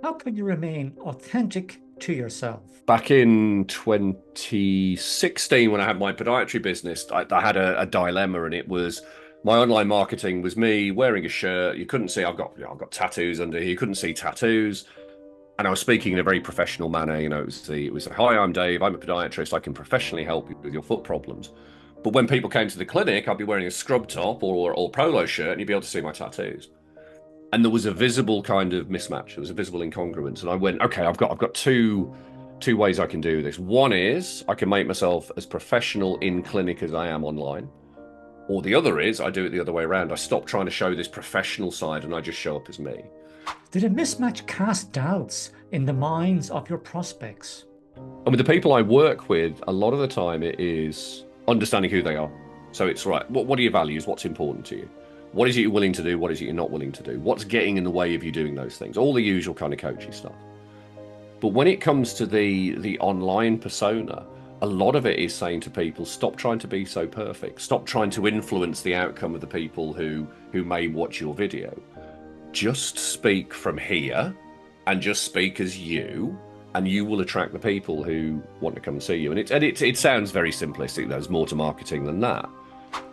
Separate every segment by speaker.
Speaker 1: How can you remain authentic to yourself?
Speaker 2: Back in 2016, when I had my podiatry business, I had a dilemma, and it was my online marketing was me wearing a shirt. You couldn't see I've got tattoos under here. You couldn't see tattoos, and I was speaking in a very professional manner. It was hi, I'm Dave. I'm a podiatrist. I can professionally help you with your foot problems. But when people came to the clinic, I'd be wearing a scrub top or polo shirt, and you'd be able to see my tattoos. And there was a visible kind of mismatch. There was a visible incongruence, and I went, okay, I've got two ways I can do this. One is I can make myself as professional in clinic as I am online, or the other is I do it the other way around. I stop trying to show this professional side and I just show up as me.
Speaker 1: Did a mismatch cast doubts in the minds of your prospects?
Speaker 2: And with the people I work with, a lot of the time it is understanding who they are. So it's right. What are your values? What's important to you? What is it you're willing to do? What is it you're not willing to do? What's getting in the way of you doing those things? All the usual kind of coachy stuff. But when it comes to the online persona, a lot of it is saying to people, stop trying to be so perfect. Stop trying to influence the outcome of the people who may watch your video. Just speak from here and just speak as you, and you will attract the people who want to come and see you. And it sounds very simplistic. There's more to marketing than that.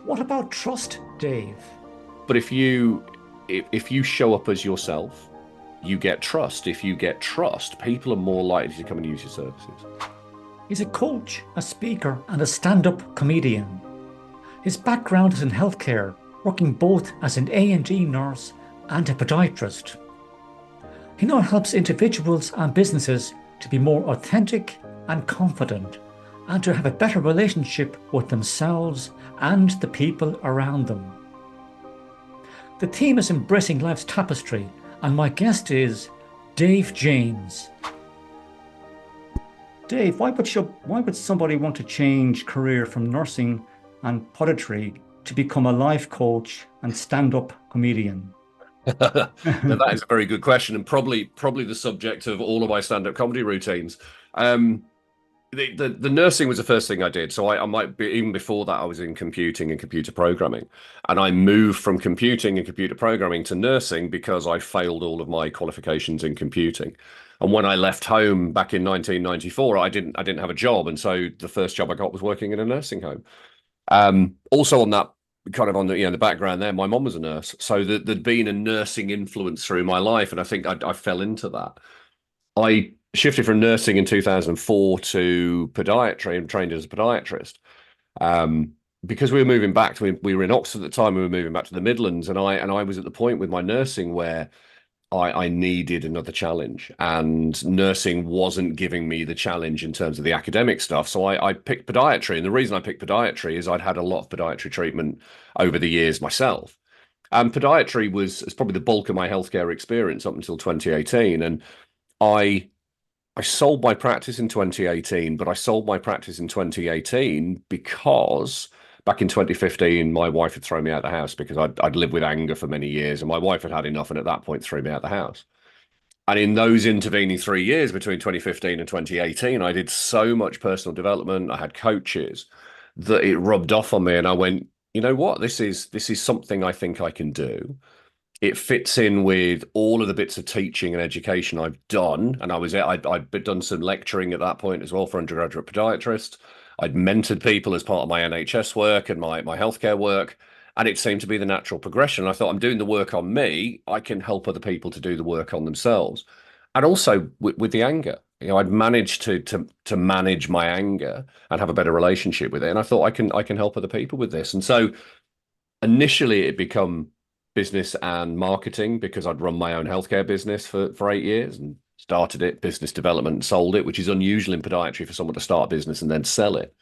Speaker 1: What about trust, Dave?
Speaker 2: But if you show up as yourself, you get trust. If you get trust, people are more likely to come and use your services.
Speaker 1: He's a coach, a speaker, and a stand-up comedian. His background is in healthcare, working both as an A&E nurse and a podiatrist. He now helps individuals and businesses to be more authentic and confident, and to have a better relationship with themselves and the people around them. The theme is embracing life's tapestry, and my guest is Dave James. Dave, why would somebody want to change career from nursing and podiatry to become a life coach and stand-up comedian?
Speaker 2: Now that is a very good question, and probably the subject of all of my stand-up comedy routines. Um, the nursing was the first thing I did. So I might be even before that I was in computing and computer programming, and I moved from computing and computer programming to nursing because I failed all of my qualifications in computing. And when I left home back in 1994, I didn't have a job, and so the first job I got was working in a nursing home. Also on that kind of on the background there, my mom was a nurse, so there'd been a nursing influence through my life, and I think I fell into that. I shifted from nursing in 2004 to podiatry and trained as a podiatrist. Um, because we were moving back to we were in Oxford at the time, we were moving back to the Midlands, and I was at the point with my nursing where I needed another challenge, and nursing wasn't giving me the challenge in terms of the academic stuff. So I picked podiatry, and the reason I picked podiatry is I'd had a lot of podiatry treatment over the years myself. And podiatry was probably the bulk of my healthcare experience up until 2018. And I I sold my practice in 2018, but I sold my practice in 2018 because back in 2015, my wife had thrown me out of the house because I'd lived with anger for many years, and my wife had had enough, and at that point threw me out of the house. And in those intervening 3 years between 2015 and 2018, I did so much personal development. I had coaches that it rubbed off on me, and I went, you know what? This is something I think I can do. It fits in with all of the bits of teaching and education I've done. And I'd done some lecturing at that point as well for undergraduate podiatrists. I'd mentored people as part of my NHS work and my healthcare work. And it seemed to be the natural progression. I thought, I'm doing the work on me. I can help other people to do the work on themselves. And also with the anger. I'd managed to manage my anger and have a better relationship with it. And I thought I can help other people with this. And so initially it had become business and marketing because I'd run my own healthcare business for 8 years and started it, business development, and sold it, which is unusual in podiatry for someone to start a business and then sell it.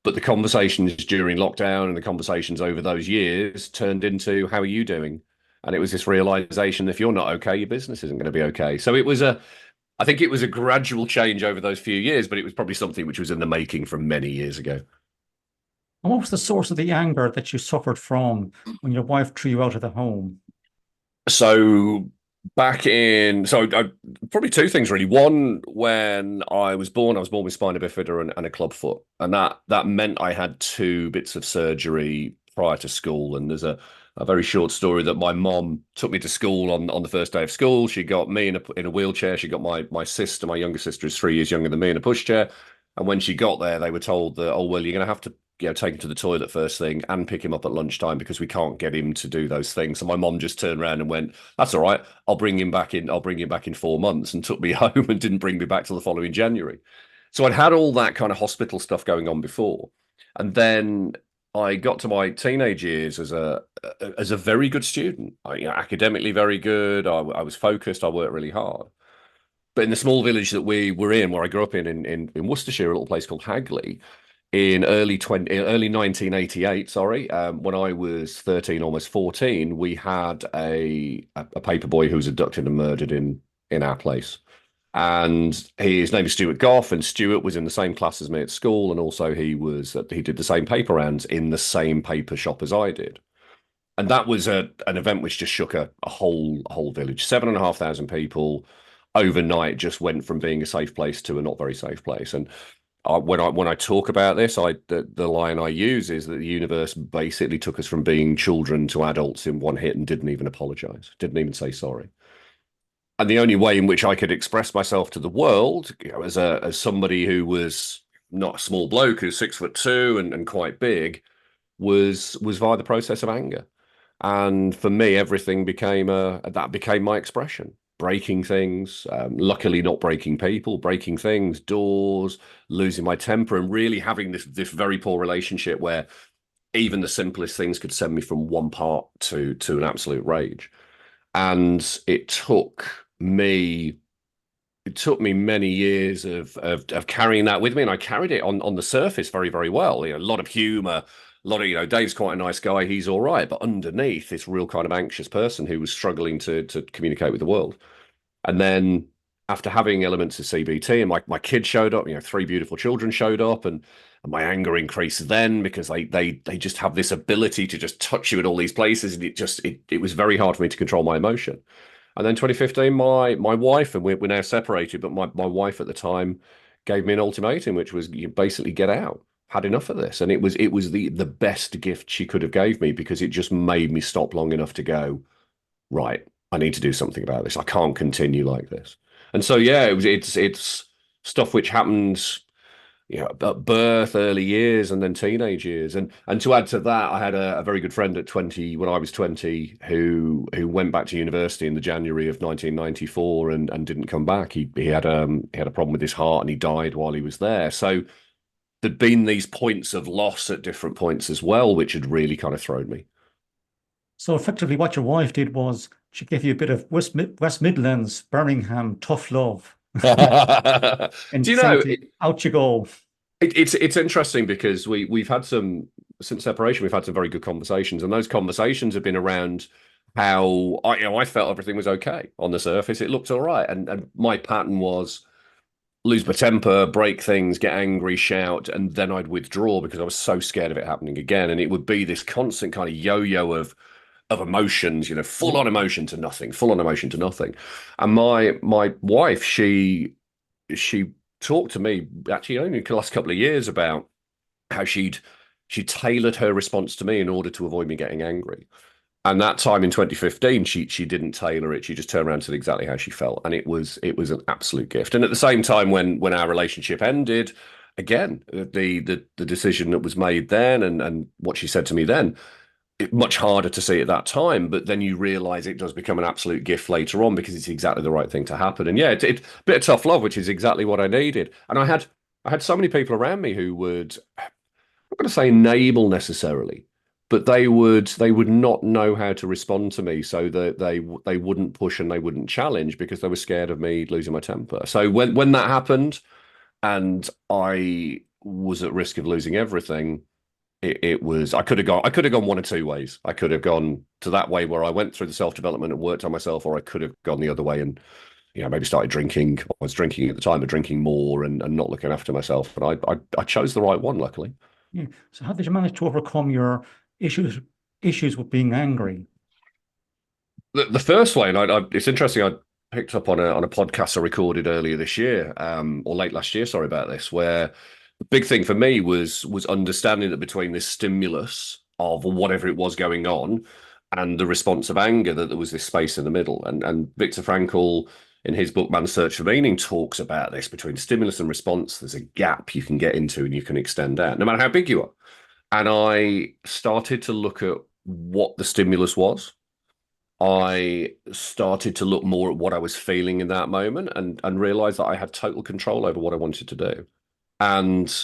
Speaker 2: But the conversations during lockdown and the conversations over those years turned into, how are you doing? And it was this realization, if you're not okay, your business isn't going to be okay. So I think it was a gradual change over those few years, but it was probably something which was in the making from many years ago.
Speaker 1: And what was the source of the anger that you suffered from when your wife threw you out of the home?
Speaker 2: So probably two things really. One, when I was born with spina bifida and a club foot, and that meant I had two bits of surgery prior to school. And a very short story that my mom took me to school on the first day of school. She got me in a wheelchair. She got my sister, my younger sister is 3 years younger than me, in a pushchair. And when she got there, they were told that, oh, well, you're going to have to take him to the toilet first thing and pick him up at lunchtime because we can't get him to do those things. So my mom just turned around and went, that's all right. I'll bring him back in 4 months, and took me home and didn't bring me back till the following January. So I'd had all that kind of hospital stuff going on before. And then I got to my teenage years as a very good student, academically very good. I was focused. I worked really hard. But in the small village that we were in, where I grew up in Worcestershire, a little place called Hagley, in early 1988, sorry, when I was 13, almost 14, we had a paper boy who was abducted and murdered in our place. And his name is Stuart Goff, and Stuart was in the same class as me at school, and also he did the same paper rounds in the same paper shop as I did. And that was an event which just shook a whole village. 7,500 people overnight just went from being a safe place to a not very safe place. And when I talk about this, the line I use is that the universe basically took us from being children to adults in one hit and didn't even apologize, didn't even say sorry. And the only way in which I could express myself to the world, as somebody who was not a small bloke, who's 6'2" and quite big, was via the process of anger. And for me, everything became my expression. Breaking things, luckily not breaking people, breaking things, doors, losing my temper, and really having this very poor relationship where even the simplest things could send me from one part to an absolute rage. And it took me many years of carrying that with me, and I carried it on the surface very, very well. A lot of humor, a lot of, Dave's quite a nice guy, he's all right, but underneath, this real kind of anxious person who was struggling to communicate with the world. And then after having elements of CBT, and my kids showed up, 3 beautiful children showed up, and my anger increased then because they just have this ability to just touch you at all these places, and it was very hard for me to control my emotion. And then 2015, my wife, and we're now separated, but my wife at the time gave me an ultimatum, which was, you basically get out. Had enough of this. And it was the best gift she could have gave me, because it just made me stop long enough to go, right, I need to do something about this. I can't continue like this. And so, yeah, it's stuff which happened, at birth, early years, and then teenage years. And to add to that, I had a very good friend at 20, when I was 20, who went back to university in the January of 1994 and didn't come back. He had a problem with his heart, and he died while he was there. So there'd been these points of loss at different points as well, which had really kind of thrown me.
Speaker 1: So effectively what your wife did was she gave you a bit of West Midlands, Birmingham, tough love. And
Speaker 2: Do you know,
Speaker 1: out you go.
Speaker 2: it's interesting because we've had since separation, we've had some very good conversations, and those conversations have been around how I felt everything was okay on the surface. It looked all right. And my pattern was lose my temper, break things, get angry, shout, and then I'd withdraw because I was so scared of it happening again. And it would be this constant kind of yo-yo of emotions, full on emotion to nothing, full on emotion to nothing. And my wife, she talked to me actually only the last couple of years about how she tailored her response to me in order to avoid me getting angry. And that time in 2015, she didn't tailor it. She just turned around and said exactly how she felt, and it was an absolute gift. And at the same time, when our relationship ended, again, the decision that was made then, and what she said to me then, much harder to see at that time, but then you realize it does become an absolute gift later on because it's exactly the right thing to happen. And yeah, it's a bit of tough love, which is exactly what I needed. And I had so many people around me who would, I'm not going to say enable necessarily, but they would not know how to respond to me, so that they wouldn't push and they wouldn't challenge because they were scared of me losing my temper. So when that happened, and I was at risk of losing everything, it was, I could have gone one or two ways. I could have gone to that way where I went through the self-development and worked on myself, or I could have gone the other way and maybe started drinking. I was drinking at the time, but drinking more and not looking after myself. But I chose the right one, luckily.
Speaker 1: Yeah. So how did you manage to overcome your issues with being angry?
Speaker 2: The first way, and it's interesting, I picked up on a podcast I recorded earlier this year, or late last year, sorry about this, where the big thing for me was understanding that between this stimulus of whatever it was going on and the response of anger, that there was this space in the middle. And Viktor Frankl, in his book Man's Search for Meaning, talks about this between stimulus and response. There's a gap you can get into and you can extend out, no matter how big you are. And I started to look at what the stimulus was. I started to look more at what I was feeling in that moment, and realized that I had total control over what I wanted to do. And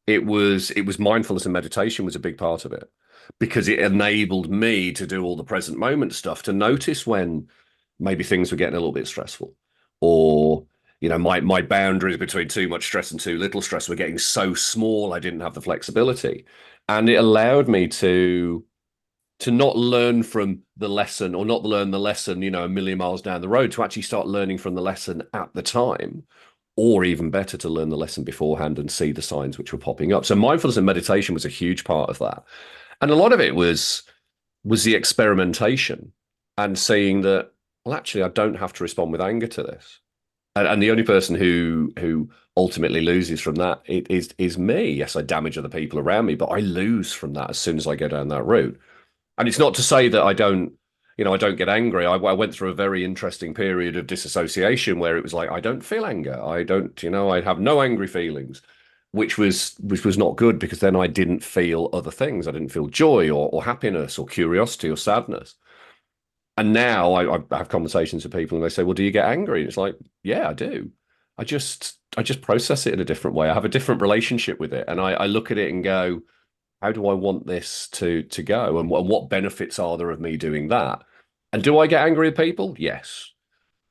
Speaker 2: it was mindfulness, and meditation was a big part of it, because it enabled me to do all the present moment stuff, to notice when maybe things were getting a little bit stressful, or my boundaries between too much stress and too little stress were getting so small I didn't have the flexibility. And it allowed me to not learn from the lesson, or not learn the lesson, a million miles down the road, to actually start learning from the lesson at the time, or even better, to learn the lesson beforehand and see the signs which were popping up. So mindfulness and meditation was a huge part of that. And a lot of it was the experimentation, and seeing that, well, actually, I don't have to respond with anger to this. And the only person who ultimately loses from that is me. Yes, I damage other people around me, but I lose from that as soon as I go down that route. And it's not to say that I don't get angry. I went through a very interesting period of disassociation where it was like, I don't feel anger. I have no angry feelings, which was not good, because then I didn't feel other things. I didn't feel joy or happiness or curiosity or sadness. And now I have conversations with people and they say, well, do you get angry? And it's like, yeah, I do. I just process it in a different way. I have a different relationship with it. And I look at it and go, how do I want this to go? And what benefits are there of me doing that? And do I get angry at people? Yes.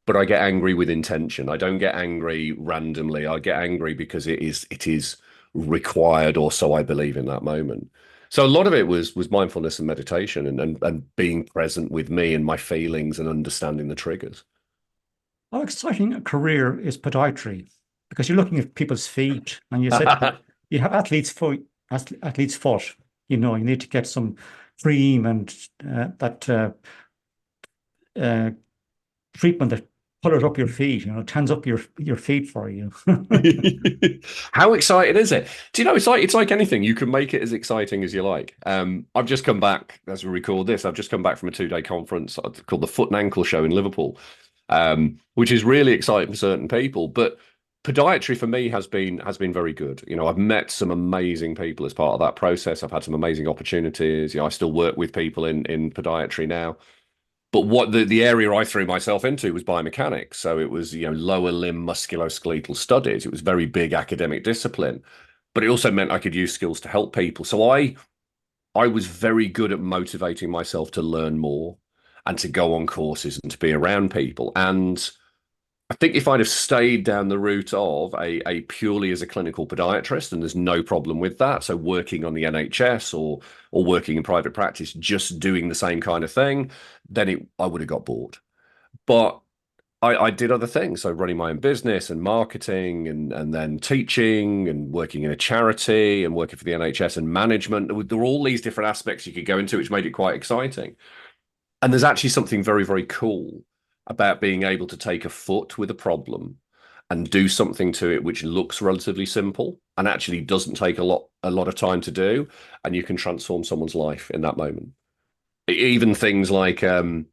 Speaker 2: But I get angry with intention. I don't get angry randomly. I get angry because it is required, or so I believe in that moment. So a lot of it was mindfulness and meditation, and being present with me and my feelings, and understanding the triggers.
Speaker 1: How exciting a career is podiatry? Because you're looking at people's feet, and you said you have athlete's foot. You need to get some cream and that treatment that colors up your feet, tans up your feet for you.
Speaker 2: How exciting is it? Do you know, it's like anything. You can make it as exciting as you like. I've just come back, as we record this, I've just come back from a 2-day conference called the Foot and Ankle Show in Liverpool, which is really exciting for certain people. But podiatry for me has been very good. I've met some amazing people as part of that process. I've had some amazing opportunities. I still work with people in podiatry now. But what the area I threw myself into was biomechanics. So it was, lower limb musculoskeletal studies. It was very big academic discipline, but it also meant I could use skills to help people. So I was very good at motivating myself to learn more, and to go on courses, and to be around people. And I think if I'd have stayed down the route of a purely as a clinical podiatrist, and there's no problem with that, so working on the NHS or working in private practice, just doing the same kind of thing, then I would have got bored. But I did other things, so running my own business and marketing, and then teaching and working in a charity and working for the NHS and management. There were all these different aspects you could go into, which made it quite exciting. And there's actually something very, very cool about being able to take a foot with a problem and do something to it which looks relatively simple and actually doesn't take a lot of time to do, and you can transform someone's life in that moment. Even things like a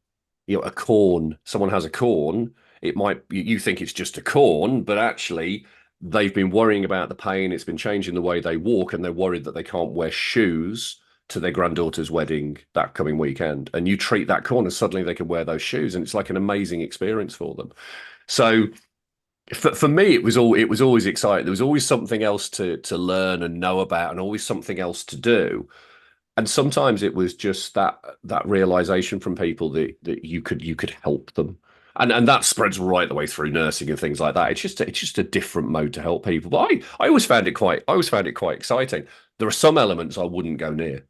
Speaker 2: corn. Someone has a corn. You think it's just a corn, but actually they've been worrying about the pain. It's been changing the way they walk, and they're worried that they can't wear shoes to their granddaughter's wedding that coming weekend. And you treat that corner, suddenly they can wear those shoes, and it's like an amazing experience for them. So for me, it was always exciting. There was always something else to learn and know about, and always something else to do. And sometimes it was just that realization from people that you could help them. And that spreads right the way through nursing and things like that. It's just a different mode to help people. But I always found it quite exciting. There are some elements I wouldn't go near.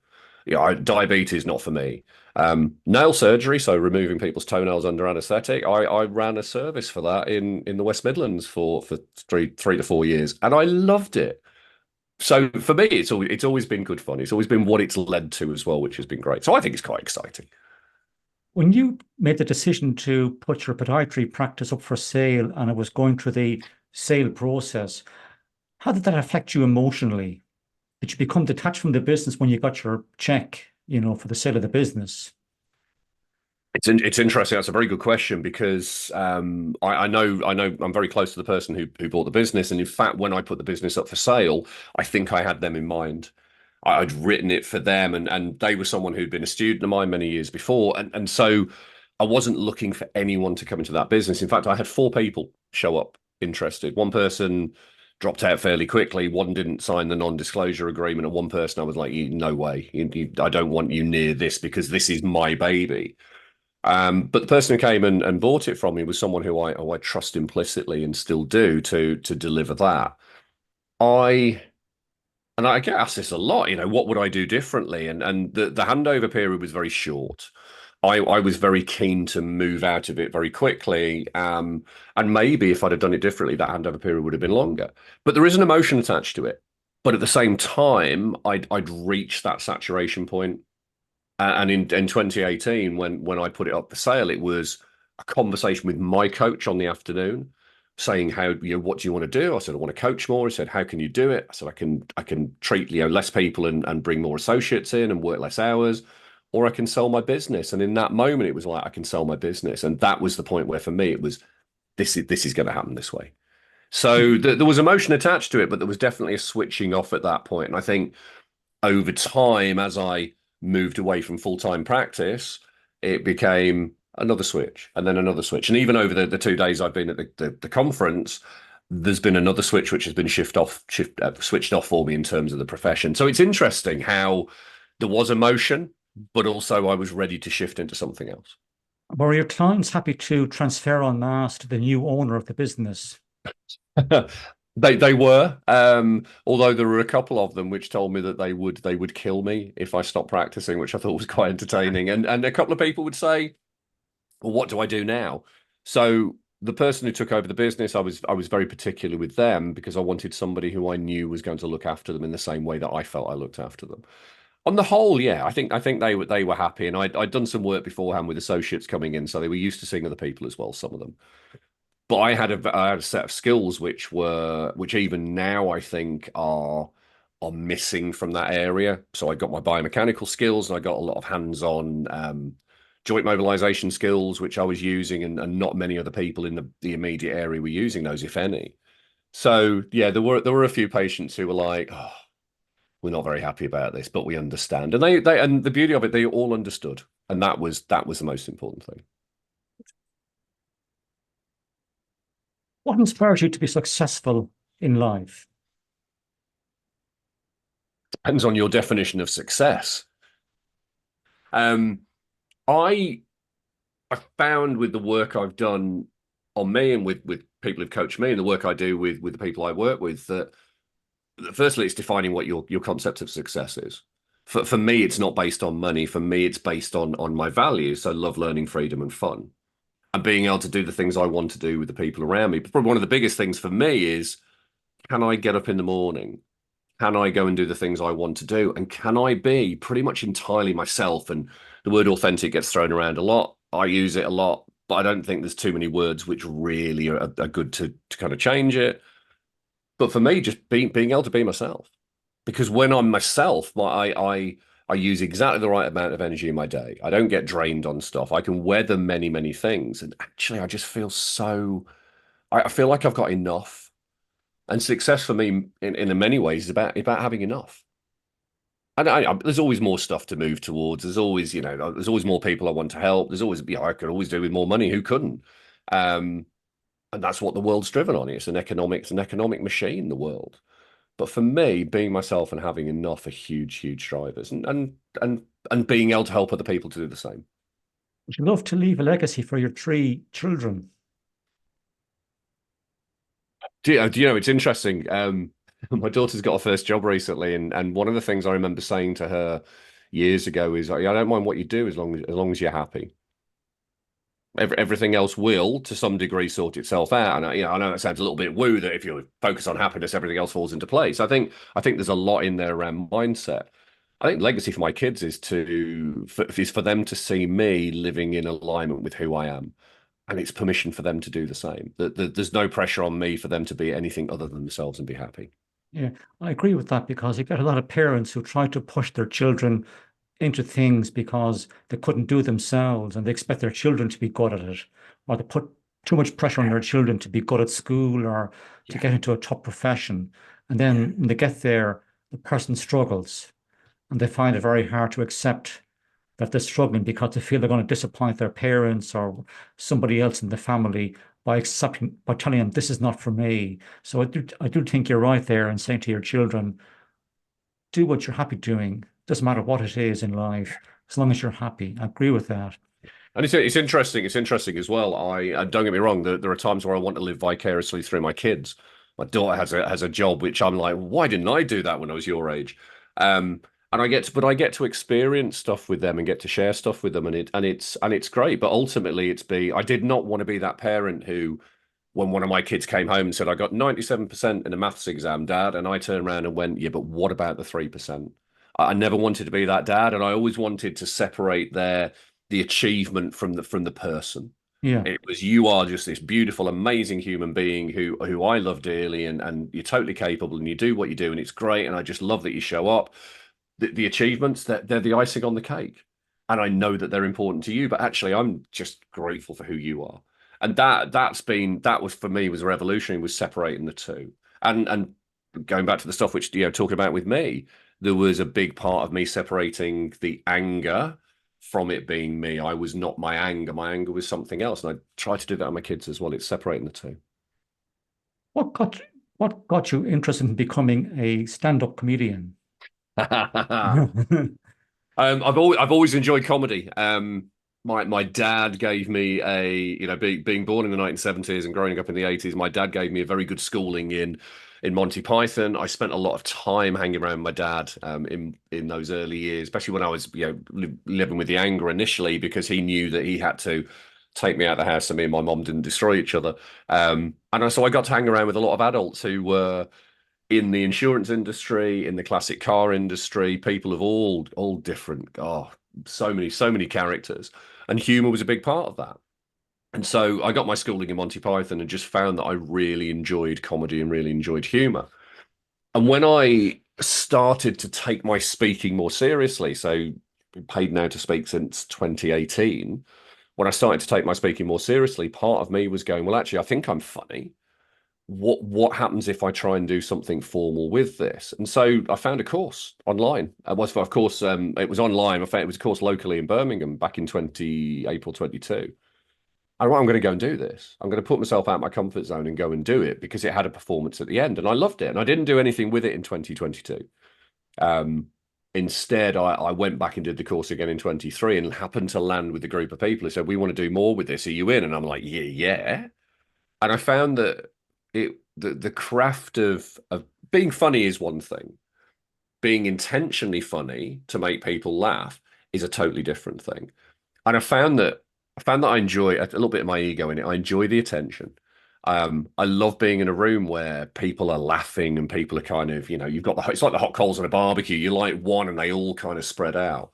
Speaker 2: Diabetes, not for me. Nail surgery, so removing people's toenails under anaesthetic. I ran a service for that in the West Midlands for 3 to 4 years, and I loved it. So for me, it's always been good fun. It's always been what it's led to as well, which has been great. So I think it's quite exciting.
Speaker 1: When you made the decision to put your podiatry practice up for sale, and it was going through the sale process, how did that affect you emotionally? Did you become detached from the business when you got your check, for the sale of the business?
Speaker 2: It's interesting. That's a very good question because I know I'm very close to the person who bought the business, and in fact, when I put the business up for sale, I think I had them in mind. I'd written it for them, and they were someone who'd been a student of mine many years before, and so I wasn't looking for anyone to come into that business. In fact, I had four people show up interested. One person dropped out fairly quickly. One didn't sign the non-disclosure agreement, and one person I was like, "No way! I don't want you near this because this is my baby." But the person who came and bought it from me was someone who I trust implicitly and still do to deliver that. I and I get asked this a lot, what would I do differently? And the handover period was very short. I was very keen to move out of it very quickly. And maybe if I'd have done it differently, that handover period would have been longer. But there is an emotion attached to it. But at the same time, I'd reached that saturation point. And in 2018, when I put it up for sale, it was a conversation with my coach on the afternoon, saying what do you want to do? I said I want to coach more. He said, how can you do it? I said I can treat less people and bring more associates in and work less hours, or I can sell my business. And in that moment, it was like I can sell my business, and that was the point where for me it was this is going to happen this way. So there was emotion attached to it, but there was definitely a switching off at that point. And I think over time, as I moved away from full-time practice, it became another switch and then another switch. And even over the 2 days I've been at the conference, there's been another switch which has been switched off for me in terms of the profession. So it's interesting how there was emotion, but also I was ready to shift into something else.
Speaker 1: Were your clients happy to transfer en masse to the new owner of the business?
Speaker 2: They were, although there were a couple of them which told me that they would kill me if I stopped practicing, which I thought was quite entertaining. And a couple of people would say, "Well, what do I do now?" So the person who took over the business, I was very particular with them because I wanted somebody who I knew was going to look after them in the same way that I felt I looked after them. On the whole, yeah, I think they were happy, and I'd done some work beforehand with associates coming in, so they were used to seeing other people as well, some of them. But I had a set of skills which even now I think are missing from that area. So I got my biomechanical skills, and I got a lot of hands-on joint mobilization skills, which I was using, and not many other people in the immediate area were using those, if any. So yeah, there were a few patients who were like, "Oh, we're not very happy about this, but we understand." And they and the beauty of it, they all understood, and that was the most important thing.
Speaker 1: What inspires you to be successful in life?
Speaker 2: Depends on your definition of success. Um, I I found with the work I've done on me and with people who've coached me and the work I do with the people I work with that firstly it's defining what your concept of success is. For me, it's not based on money. For me, it's based on my values. So love, learning, freedom, and fun. And being able to do the things I want to do with the people around me. But probably one of the biggest things for me is, can I get up in the morning? Can I go and do the things I want to do? And can I be pretty much entirely myself? And the word authentic gets thrown around a lot. I use it a lot, but I don't think there's too many words which really are good to kind of change it. But for me, just being able to be myself, because when I'm myself, I use exactly the right amount of energy in my day. I don't get drained on stuff. I can weather many things, and actually, I just feel so. I feel like I've got enough. And success for me, in many ways, is about having enough. And there's always more stuff to move towards. There's always more people I want to help. There's always, I could always do with more money. Who couldn't? Um, and that's what the world's driven on. It's an economic machine, the world. But for me, being myself and having enough are huge drivers, and being able to help other people to do the same.
Speaker 1: Would you love to leave a legacy for your three children?
Speaker 2: Do you know, it's interesting. My daughter's got her first job recently, and one of the things I remember saying to her years ago is, I don't mind what you do as long as you're happy. Everything else will, to some degree, sort itself out. And I know that sounds a little bit woo that if you focus on happiness, everything else falls into place. I think there's a lot in there around mindset. I think legacy for my kids is for them to see me living in alignment with who I am, and it's permission for them to do the same. There's no pressure on me for them to be anything other than themselves and be happy.
Speaker 1: Yeah, I agree with that because you get a lot of parents who try to push their children into things because they couldn't do it themselves and they expect their children to be good at it, or they put too much pressure on their children to be good at school or to
Speaker 2: Yeah.
Speaker 1: get into a top profession. And then when they get there, the person struggles and they find it very hard to accept that they're struggling because they feel they're going to disappoint their parents or somebody else in the family by telling them this is not for me. So I do think you're right there in saying to your children, do what you're happy doing. Doesn't matter what it is in life, as long as you're happy. I agree with that.
Speaker 2: And it's interesting. It's interesting as well. Don't get me wrong. There are times where I want to live vicariously through my kids. My daughter has a job which I'm like, why didn't I do that when I was your age? And I get to experience stuff with them and get to share stuff with them, and it's great. But ultimately, I did not want to be that parent who, when one of my kids came home and said, I got 97% in a maths exam, Dad, and I turned around and went, yeah, but what about the 3%? I never wanted to be that dad, and I always wanted to separate the achievement from the person.
Speaker 1: Yeah.
Speaker 2: It was, you are just this beautiful, amazing human being who I love dearly, and you're totally capable, and you do what you do, and it's great, and I just love that you show up. The achievements, they're the icing on the cake, and I know that they're important to you, but actually I'm just grateful for who you are. And that was, for me, was revolutionary, was separating the two. And going back to the stuff which, talking about with me, there was a big part of me separating the anger from it being me. I was not my anger. My anger was something else. And I try to do that with my kids as well. It's separating the two.
Speaker 1: What got what got you interested in becoming a stand-up comedian?
Speaker 2: I've always enjoyed comedy. My dad gave me being born in the 1970s and growing up in the 80s, my dad gave me a very good schooling in Monty Python. I spent a lot of time hanging around my dad in those early years, especially when I was living with the anger initially, because he knew that he had to take me out of the house so me and my mom didn't destroy each other. So I got to hang around with a lot of adults who were in the insurance industry, in the classic car industry, people of all different, so many characters, and humor was a big part of that. And so I got my schooling in Monty Python and just found that I really enjoyed comedy and really enjoyed humor. And when I started to take my speaking more seriously, so been paid now to speak since 2018, when I started to take my speaking more seriously, part of me was going, well, actually, I think I'm funny. What happens if I try and do something formal with this? And so I found a course online. It was, of course, it was online. I found it was a course locally in Birmingham back in April 22. I'm going to go and do this. I'm going to put myself out of my comfort zone and go and do it, because it had a performance at the end, and I loved it. And I didn't do anything with it in 2022. Instead, I went back and did the course again in 23 and happened to land with a group of people who said, we want to do more with this. Are you in? And I'm like, yeah. And I found that the craft of being funny is one thing. Being intentionally funny to make people laugh is a totally different thing. And I found that I enjoy a little bit of my ego in it. I enjoy the attention. I love being in a room where people are laughing and people are kind of, it's like the hot coals on a barbecue. You light one and they all kind of spread out.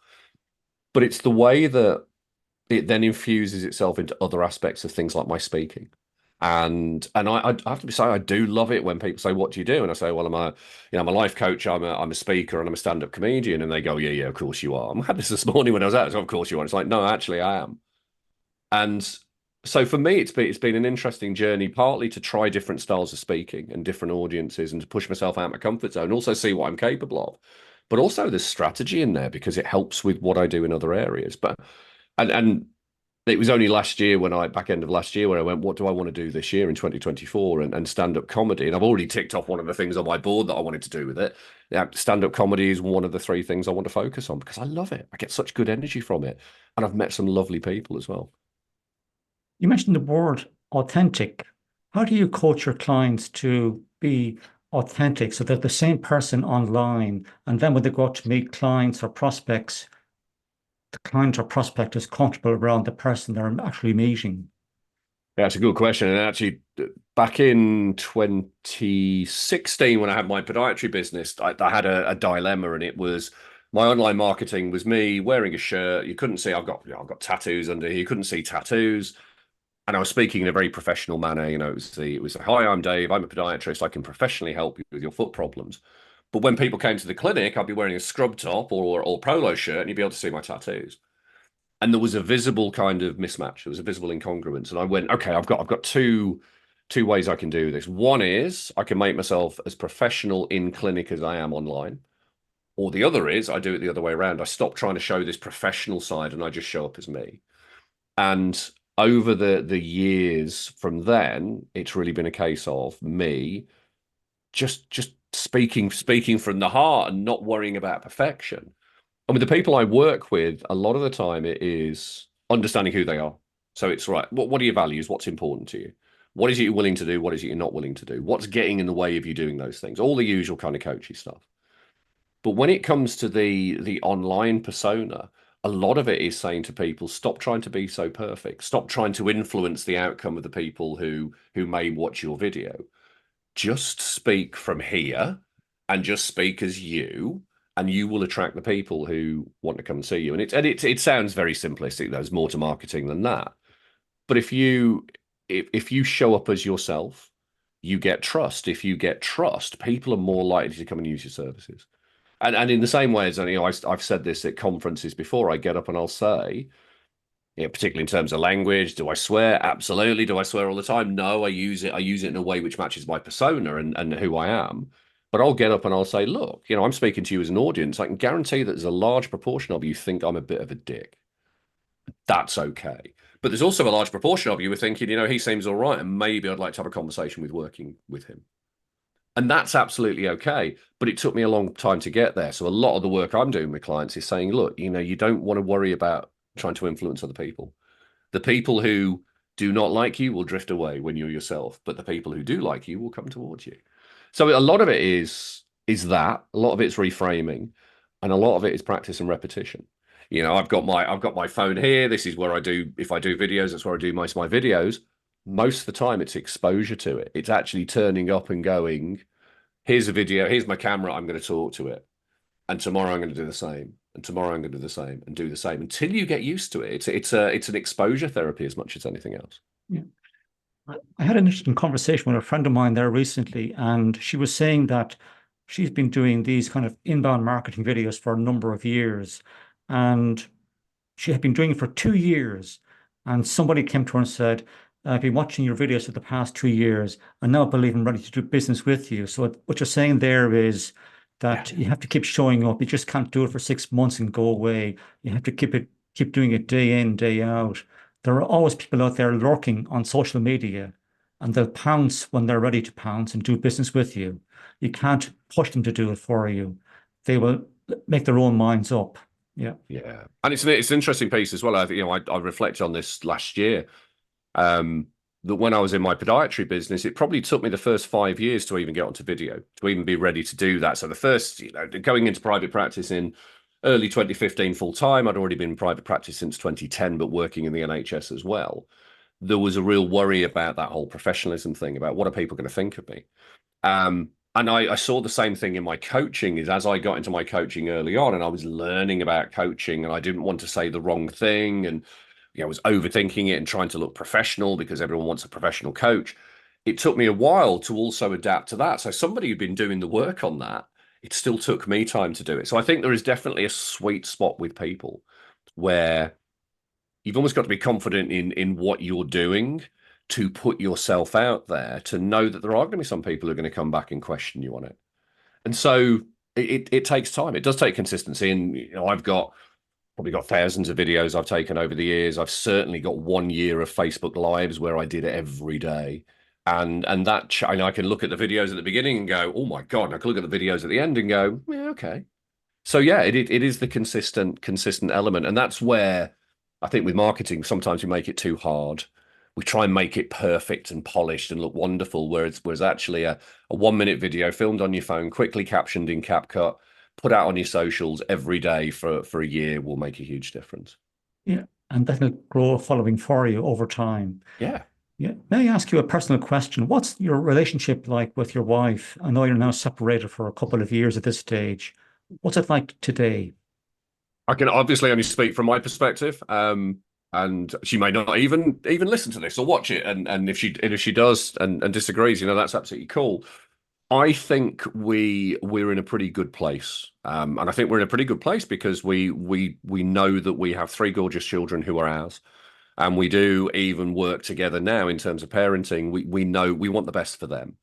Speaker 2: But it's the way that it then infuses itself into other aspects of things like my speaking. And I have to say, I do love it when people say, "What do you do?" And I say, "Well, I'm a life coach. I'm a speaker, and I'm a stand-up comedian." And they go, "Yeah, of course you are." I had this morning when I was out. So of course you are. It's like, no, actually, I am. And so for me, it's been an interesting journey, partly to try different styles of speaking and different audiences, and to push myself out of my comfort zone, and also see what I'm capable of. But also, there's strategy in there because it helps with what I do in other areas. And it was only last year back end of last year, where I went, what do I want to do this year in 2024? And stand-up comedy. And I've already ticked off one of the things on my board that I wanted to do with it. Yeah, stand-up comedy is one of the three things I want to focus on because I love it. I get such good energy from it. And I've met some lovely people as well.
Speaker 1: You mentioned the word authentic. How do you coach your clients to be authentic so they're the same person online, and then when they go out to meet clients or prospects, the client or prospect is comfortable around the person they're actually meeting?
Speaker 2: Yeah, it's a good question. And actually, back in 2016, when I had my podiatry business, I had a dilemma, and it was my online marketing was me wearing a shirt. You couldn't see I've got tattoos under here. You couldn't see tattoos. And I was speaking in a very professional manner. It was hi, I'm Dave. I'm a podiatrist. I can professionally help you with your foot problems. But when people came to the clinic, I'd be wearing a scrub top or polo shirt, and you'd be able to see my tattoos. And there was a visible kind of mismatch. There was a visible incongruence. And I went, okay, I've got two ways I can do this. One is I can make myself as professional in clinic as I am online. Or the other is I do it the other way around. I stop trying to show this professional side and I just show up as me. And over the years from then, it's really been a case of me just speaking from the heart and not worrying about perfection. And with the people I work with, a lot of the time it is understanding who they are. So it's right. What are your values? What's important to you? What is it you're willing to do? What is it you're not willing to do? What's getting in the way of you doing those things? All the usual kind of coachy stuff. But when it comes to the online persona, a lot of it is saying to people, stop trying to be so perfect. Stop trying to influence the outcome of the people who may watch your video. Just speak from here and just speak as you, and you will attract the people who want to come and see you. And it sounds very simplistic. There's more to marketing than that. But if you show up as yourself, you get trust. If you get trust, people are more likely to come and use your services. And in the same way as, I've said this at conferences before, I get up and I'll say, particularly in terms of language, do I swear? Absolutely. Do I swear all the time? No, I use it in a way which matches my persona and who I am. But I'll get up and I'll say, look, I'm speaking to you as an audience. I can guarantee that there's a large proportion of you think I'm a bit of a dick. That's okay. But there's also a large proportion of you who are thinking, he seems all right, and maybe I'd like to have a conversation with working with him. And that's absolutely okay. But it took me a long time to get there. So a lot of the work I'm doing with clients is saying, look, you don't want to worry about trying to influence other people. The people who do not like you will drift away when you're yourself, but the people who do like you will come towards you. So a lot of it is that, a lot of it's reframing, and a lot of it is practice and repetition. I've got my phone here. This is where if I do videos, that's where I do most of my videos. Most of the time it's exposure to it. It's actually turning up and going, here's a video, here's my camera, I'm going to talk to it. And tomorrow I'm going to do the same. And tomorrow I'm going to do the same and do the same until you get used to it. It's an exposure therapy as much as anything else.
Speaker 1: Yeah. I had an interesting conversation with a friend of mine there recently, and she was saying that she's been doing these kind of inbound marketing videos for a number of years, and she had been doing it for 2 years. And somebody came to her and said, I've been watching your videos for the past 2 years, and now I believe I'm ready to do business with you. So what you're saying there is that you have to keep showing up. You just can't do it for 6 months and go away. You have to keep doing it day in, day out. There are always people out there lurking on social media, and they'll pounce when they're ready to pounce and do business with you. You can't push them to do it for you. They will make their own minds up. Yeah.
Speaker 2: Yeah. And it's an interesting piece as well. I reflected on this last year. That when I was in my podiatry business, it probably took me the first 5 years to even get onto video, to even be ready to do that. So the first, going into private practice in early 2015 full time, I'd already been in private practice since 2010, but working in the NHS as well. There was a real worry about that whole professionalism thing, about what are people going to think of me? And I saw the same thing in my coaching, is as I got into my coaching early on and I was learning about coaching and I didn't want to say the wrong thing, and I was overthinking it and trying to look professional because everyone wants a professional coach. It took me a while to also adapt to that. So somebody who'd been doing the work on that, it still took me time to do it. So I think there is definitely a sweet spot with people where you've almost got to be confident in what you're doing to put yourself out there, to know that there are going to be some people who are going to come back and question you on it. And so it takes time. It does take consistency. And I've probably got thousands of videos I've taken over the years. I've certainly got 1 year of Facebook Lives where I did it every day. And I can look at the videos at the beginning and go, oh my God. And I can look at the videos at the end and go, yeah, okay. So yeah, it is the consistent element. And that's where I think with marketing, sometimes we make it too hard. We try and make it perfect and polished and look wonderful, whereas actually a 1 minute video filmed on your phone, quickly captioned in CapCut, put out on your socials every day for a year will make a huge difference.
Speaker 1: Yeah. And that'll grow a following for you over time.
Speaker 2: Yeah.
Speaker 1: Yeah. May I ask you a personal question? What's your relationship like with your wife? I know you're now separated for a couple of years at this stage. What's it like today?
Speaker 2: I can obviously only speak from my perspective. And she may not even listen to this or watch it. And if she does and disagrees, that's absolutely cool. I think we're in a pretty good place, and I think we're in a pretty good place because we know that we have three gorgeous children who are ours, and we do even work together now in terms of parenting. We know we want the best for them.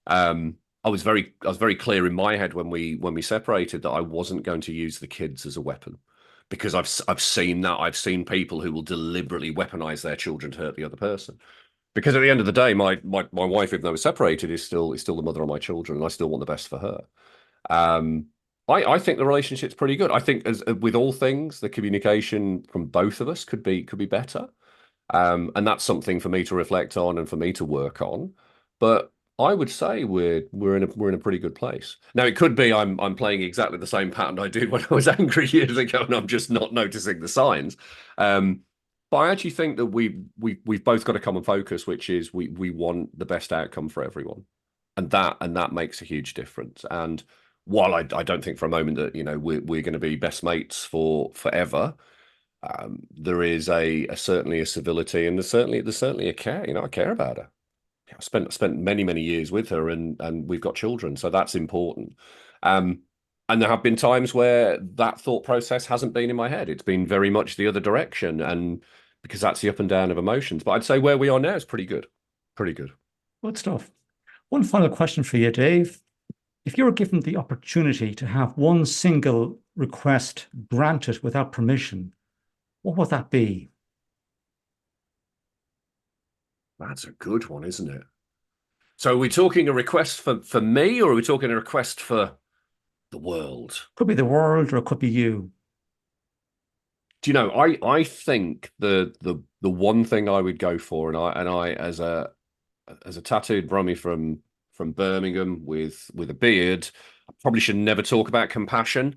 Speaker 2: I was very clear in my head when we separated that I wasn't going to use the kids as a weapon because I've seen that. I've seen people who will deliberately weaponize their children to hurt the other person. Because at the end of the day, my wife, even though we're separated, is still the mother of my children, and I still want the best for her. Um, I think the relationship's pretty good. I think as with all things, the communication from both of us could be better. And that's something for me to reflect on and for me to work on. But I would say we're in a pretty good place. Now it could be I'm playing exactly the same pattern I did when I was angry years ago, and I'm just not noticing the signs. Um, but I actually think that we've both got a common focus, which is we want the best outcome for everyone, and that makes a huge difference. And while I don't think for a moment that we're going to be best mates for forever, there is a certainly a civility, and there's certainly a care. I care about her. I spent many years with her, and we've got children, so that's important. Um, and there have been times where that thought process hasn't been in my head. It's been very much the other direction, and because that's the up and down of emotions. But I'd say where we are now is pretty good. Pretty good.
Speaker 1: Good stuff. One final question for you, Dave. If you were given the opportunity to have one single request granted without permission, what would that be?
Speaker 2: That's a good one, isn't it? So are we talking a request for me, or are we talking a request for the world?
Speaker 1: Could be the world or it could be you.
Speaker 2: Do you know, I think the one thing I would go for, and I as a tattooed Brummie from Birmingham with a beard, I probably should never talk about compassion.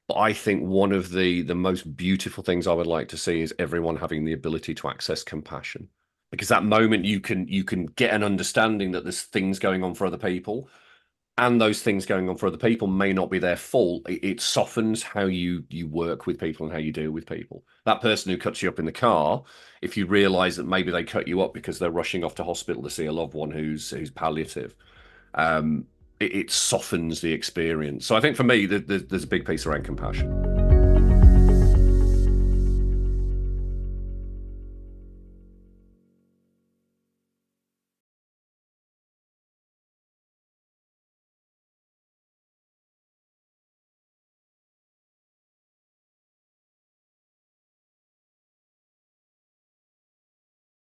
Speaker 2: But I think one of the most beautiful things I would like to see is everyone having the ability to access compassion. Because that moment you can get an understanding that there's things going on for other people, and those things going on for other people may not be their fault. It softens how you work with people and how you deal with people. That person who cuts you up in the car, if you realize that maybe they cut you up because they're rushing off to hospital to see a loved one who's palliative, it softens the experience. So I think for me, there's a big piece around compassion.